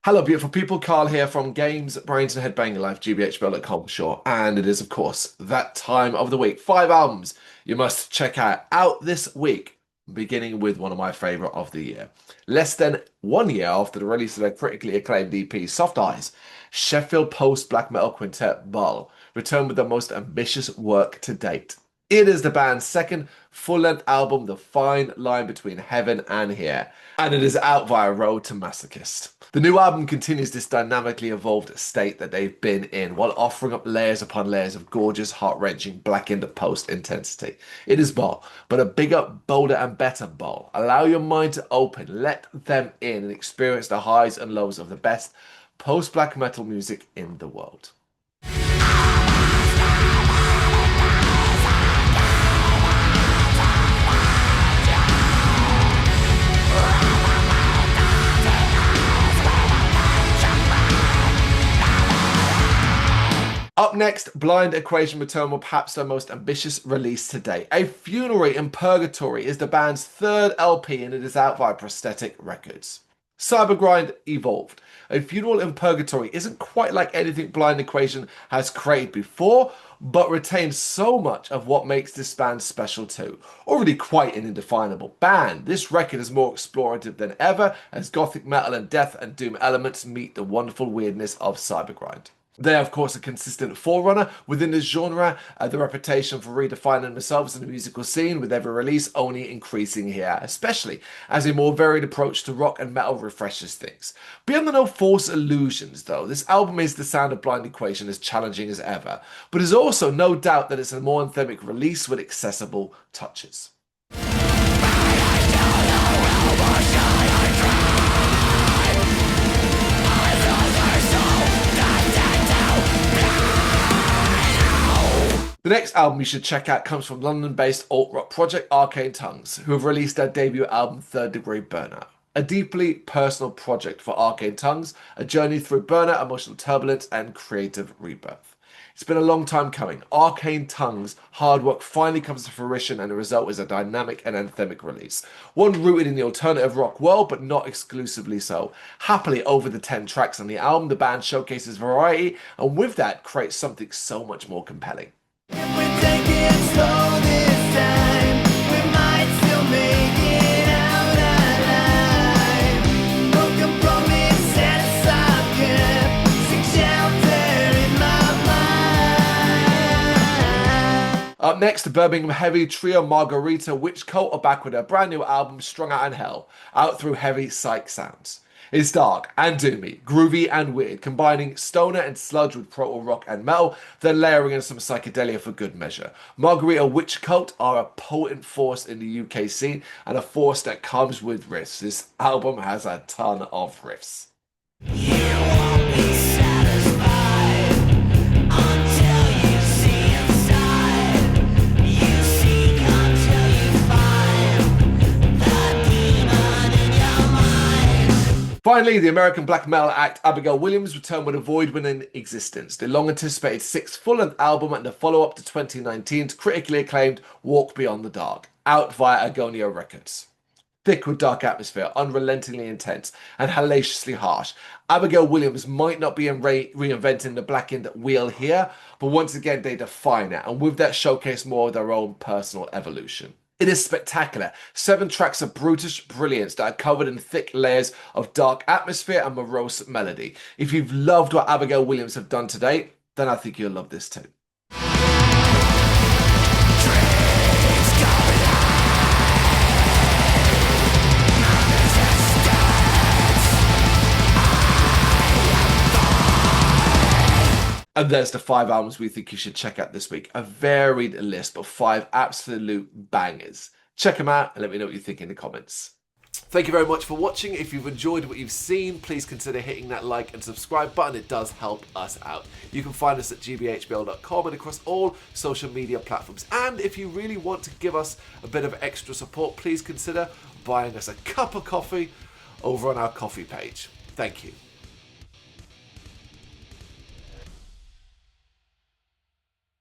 Hello, beautiful people. Carl here from Brrraaains A Head-Banging Life, gbhblofficial, sure. And it is, of course, that time of the week. 5 albums you must check out this week, beginning with one of my favorite of the year. Less than 1 year after the release of their critically acclaimed EP, Soft Eyes, Sheffield post-black metal quintet Bull returned with the most ambitious work to date. It is the band's second full-length album, The Fine Line Between Heaven and Here, and it is out via Road to Masochist. The new album continues this dynamically evolved state that they've been in, while offering up layers upon layers of gorgeous, heart-wrenching, blackened post-intensity. It is Bull, but a bigger, bolder, and better Bull. Allow your mind to open, let them in, and experience the highs and lows of the best post-black metal music in the world. Up next, Blind Equation return with perhaps their most ambitious release to date. A Funeral in Purgatory is the band's third LP and it is out via Prosthetic Records. Cybergrind Evolved. A Funeral in Purgatory isn't quite like anything Blind Equation has created before, but retains so much of what makes this band special too. Already quite an indefinable band, this record is more explorative than ever as gothic metal and death and doom elements meet the wonderful weirdness of Cybergrind. They are, of course, a consistent forerunner within this genre, the reputation for redefining themselves in the musical scene with every release only increasing here, especially as a more varied approach to rock and metal refreshes things. Be under no false illusions, though, this album is the sound of Blind Equation as challenging as ever, but there's also no doubt that it's a more anthemic release with accessible touches. The next album you should check out comes from London-based alt-rock project Arcane Tongues, who have released their debut album Third Degree Burnout. A deeply personal project for Arcane Tongues, a journey through burnout, emotional turbulence, and creative rebirth. It's been a long time coming. Arcane Tongues' hard work finally comes to fruition and the result is a dynamic and anthemic release. One rooted in the alternative rock world, but not exclusively so. Happily, over the 10 tracks on the album, the band showcases variety, and with that, creates something so much more compelling. If we take it slow this time, we might still make it out alive. Broken promises I've kept, seek shelter in my mind. Up next, the Birmingham heavy trio Margarita Witch Cult are back with their brand new album Strung Out in Hell, out through Heavy Psych Sounds. It's dark and doomy, groovy and weird, combining stoner and sludge with proto-rock and metal, then layering in some psychedelia for good measure. Margarita Witch Cult are a potent force in the UK scene and a force that comes with riffs. This album has a ton of riffs. You won't be satisfied until you see inside. You seek until you find the demon in your mind. Finally, the American black metal act Abigail Williams returned with a void-winning existence, the long-anticipated sixth full-length album and the follow-up to 2019's critically acclaimed Walk Beyond the Dark, out via Agonia Records. Thick with dark atmosphere, unrelentingly intense, and hellaciously harsh, Abigail Williams might not be reinventing the blackened wheel here, but once again they define it, and with that showcase more of their own personal evolution. It is spectacular. 7 tracks of brutish brilliance that are covered in thick layers of dark atmosphere and morose melody. If you've loved what Abigail Williams have done today, then I think you'll love this too. And there's the 5 albums we think you should check out this week. A varied list, but 5 absolute bangers. Check them out and let me know what you think in the comments. Thank you very much for watching. If you've enjoyed what you've seen, please consider hitting that like and subscribe button. It does help us out. You can find us at gbhbl.com and across all social media platforms. And if you really want to give us a bit of extra support, please consider buying us a cup of coffee over on our coffee page. Thank you.